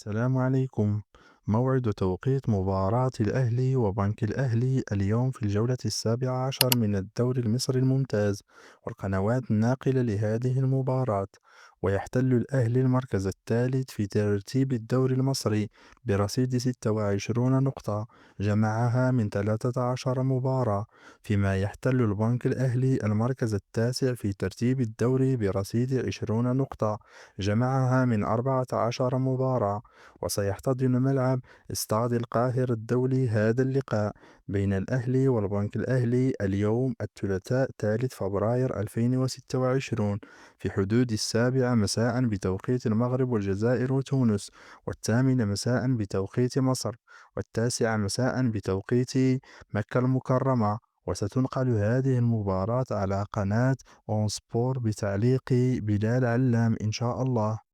السلام عليكم. موعد وتوقيت مباراة الأهلي وبنك الأهلي اليوم في الجولة السابعة عشر من الدوري المصري الممتاز، والقنوات الناقلة لهذه المباراة. ويحتل الأهلي المركز الثالث في ترتيب الدوري المصري برصيد 26 نقطة، جمعها من 13 مباراة، فيما يحتل البنك الأهلي المركز التاسع في ترتيب الدوري برصيد 20 نقطة، جمعها من 14 مباراة. وسيحتضن ملعب استاد القاهرة الدولي هذا اللقاء بين الأهلي والبنك الأهلي اليوم الثلاثاء 3 فبراير 2026 في حدود 7 مساء بتوقيت المغرب والجزائر وتونس، 8 مساء بتوقيت مصر، 9 مساء بتوقيت مكة المكرمة. وستنقل هذه المباراة على قناة أون سبور بتعليق بلال علام إن شاء الله.